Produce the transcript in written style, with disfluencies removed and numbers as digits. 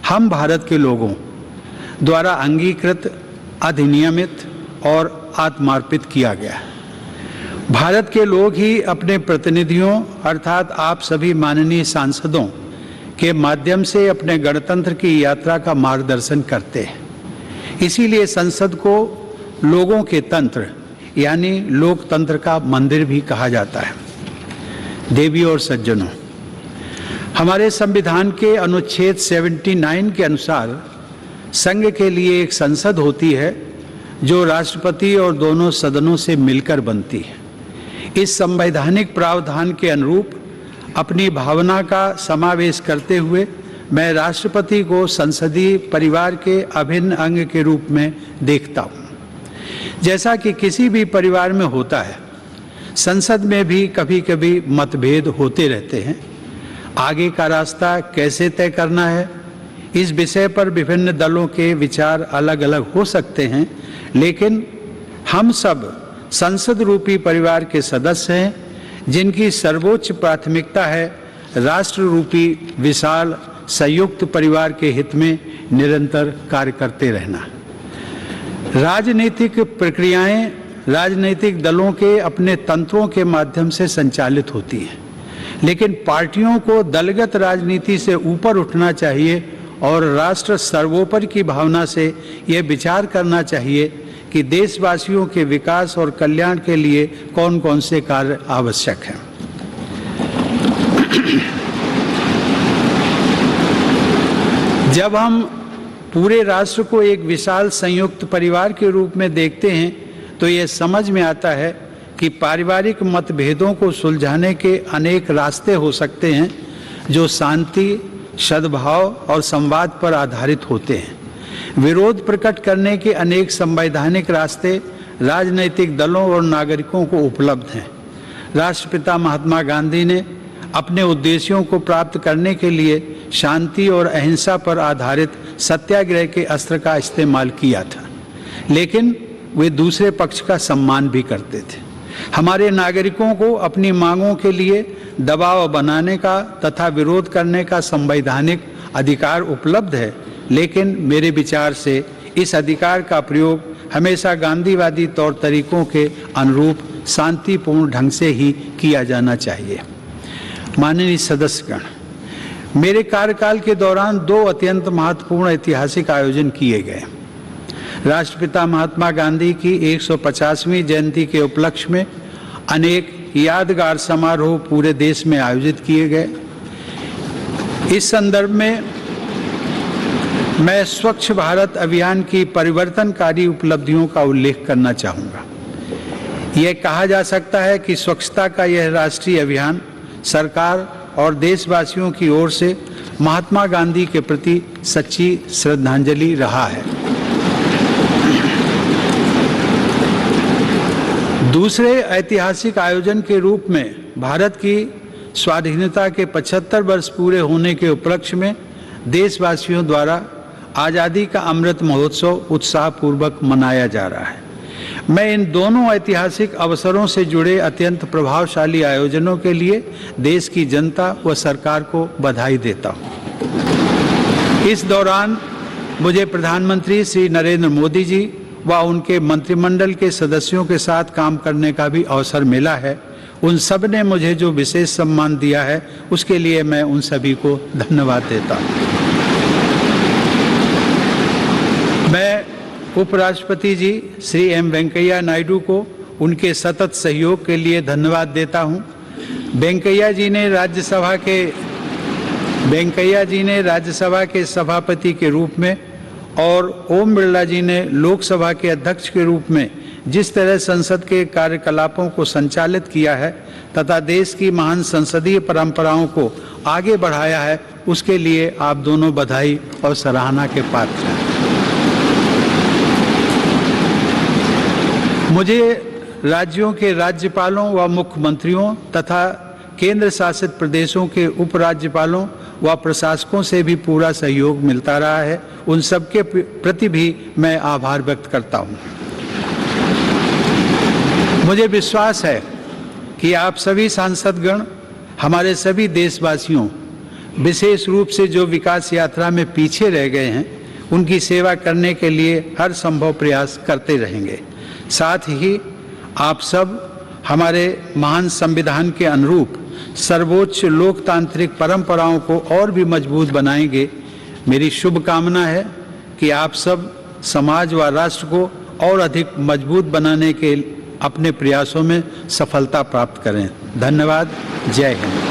हम भारत के लोगों द्वारा अंगीकृत, अधिनियमित और आत्मार्पित किया गया है। भारत के लोग ही अपने प्रतिनिधियों अर्थात आप सभी माननीय सांसदों के माध्यम से अपने गणतंत्र की यात्रा का मार्गदर्शन करते हैं। इसीलिए संसद को लोगों के तंत्र यानी लोकतंत्र का मंदिर भी कहा जाता है। देवियों और सज्जनों, हमारे संविधान के अनुच्छेद 79 के अनुसार संघ के लिए एक संसद होती है जो राष्ट्रपति और दोनों सदनों से मिलकर बनती है। इस संवैधानिक प्रावधान के अनुरूप अपनी भावना का समावेश करते हुए मैं राष्ट्रपति को संसदीय परिवार के अभिन्न अंग के रूप में देखता हूँ। जैसा कि किसी भी परिवार में होता है, संसद में भी कभी कभी मतभेद होते रहते हैं। आगे का रास्ता कैसे तय करना है, इस विषय पर विभिन्न दलों के विचार अलग अलग हो सकते हैं, लेकिन हम सब संसद रूपी परिवार के सदस्य हैं, जिनकी सर्वोच्च प्राथमिकता है राष्ट्र रूपी विशाल संयुक्त परिवार के हित में निरंतर कार्य करते रहना। राजनीतिक प्रक्रियाएं राजनीतिक दलों के अपने तंत्रों के माध्यम से संचालित होती हैं, लेकिन पार्टियों को दलगत राजनीति से ऊपर उठना चाहिए और राष्ट्र सर्वोपरि की भावना से यह विचार करना चाहिए कि देशवासियों के विकास और कल्याण के लिए कौन कौन से कार्य आवश्यक हैं। जब हम पूरे राष्ट्र को एक विशाल संयुक्त परिवार के रूप में देखते हैं तो ये समझ में आता है कि पारिवारिक मतभेदों को सुलझाने के अनेक रास्ते हो सकते हैं जो शांति, सद्भाव और संवाद पर आधारित होते हैं। विरोध प्रकट करने के अनेक संवैधानिक रास्ते राजनीतिक दलों और नागरिकों को उपलब्ध हैं। राष्ट्रपिता महात्मा गांधी ने अपने उद्देश्यों को प्राप्त करने के लिए शांति और अहिंसा पर आधारित सत्याग्रह के अस्त्र का इस्तेमाल किया था, लेकिन वे दूसरे पक्ष का सम्मान भी करते थे। हमारे नागरिकों को अपनी मांगों के लिए दबाव बनाने का तथा विरोध करने का संवैधानिक अधिकार उपलब्ध है, लेकिन मेरे विचार से इस अधिकार का प्रयोग हमेशा गांधीवादी तौर तरीकों के अनुरूप शांतिपूर्ण ढंग से ही किया जाना चाहिए। माननीय सदस्यगण, मेरे कार्यकाल के दौरान 2 अत्यंत महत्वपूर्ण ऐतिहासिक आयोजन किए गए। राष्ट्रपिता महात्मा गांधी की 150वीं जयंती के उपलक्ष्य में अनेक यादगार समारोह पूरे देश में आयोजित किए गए। इस संदर्भ में मैं स्वच्छ भारत अभियान की परिवर्तनकारी उपलब्धियों का उल्लेख करना चाहूँगा। यह कहा जा सकता है कि स्वच्छता का यह राष्ट्रीय अभियान सरकार और देशवासियों की ओर से महात्मा गांधी के प्रति सच्ची श्रद्धांजलि रहा है। दूसरे ऐतिहासिक आयोजन के रूप में भारत की स्वाधीनता के 75 वर्ष पूरे होने के उपलक्ष्य में देशवासियों द्वारा आज़ादी का अमृत महोत्सव उत्साहपूर्वक मनाया जा रहा है। मैं इन दोनों ऐतिहासिक अवसरों से जुड़े अत्यंत प्रभावशाली आयोजनों के लिए देश की जनता व सरकार को बधाई देता हूँ। इस दौरान मुझे प्रधानमंत्री श्री नरेंद्र मोदी जी व उनके मंत्रिमंडल के सदस्यों के साथ काम करने का भी अवसर मिला है। उन सब ने मुझे जो विशेष सम्मान दिया है उसके लिए मैं उन सभी को धन्यवाद देता हूँ। मैं उपराष्ट्रपति जी श्री एम वेंकैया नायडू को उनके सतत सहयोग के लिए धन्यवाद देता हूँ। वेंकैया जी ने राज्यसभा के सभापति के रूप में और ओम बिरला जी ने लोकसभा के अध्यक्ष के रूप में जिस तरह संसद के कार्यकलापों को संचालित किया है तथा देश की महान संसदीय परंपराओं को आगे बढ़ाया है, उसके लिए आप दोनों बधाई और सराहना के पात्र हैं। मुझे राज्यों के राज्यपालों व मुख्यमंत्रियों तथा केंद्र शासित प्रदेशों के उपराज्यपालों व प्रशासकों से भी पूरा सहयोग मिलता रहा है। उन सबके प्रति भी मैं आभार व्यक्त करता हूँ। मुझे विश्वास है कि आप सभी सांसदगण हमारे सभी देशवासियों विशेष रूप से जो विकास यात्रा में पीछे रह गए हैं, उनकी सेवा करने के लिए हर संभव प्रयास करते रहेंगे। साथ ही आप सब हमारे महान संविधान के अनुरूप सर्वोच्च लोकतांत्रिक परंपराओं को और भी मजबूत बनाएंगे। मेरी शुभकामना है कि आप सब समाज व राष्ट्र को और अधिक मजबूत बनाने के अपने प्रयासों में सफलता प्राप्त करें। धन्यवाद। जय हिंद।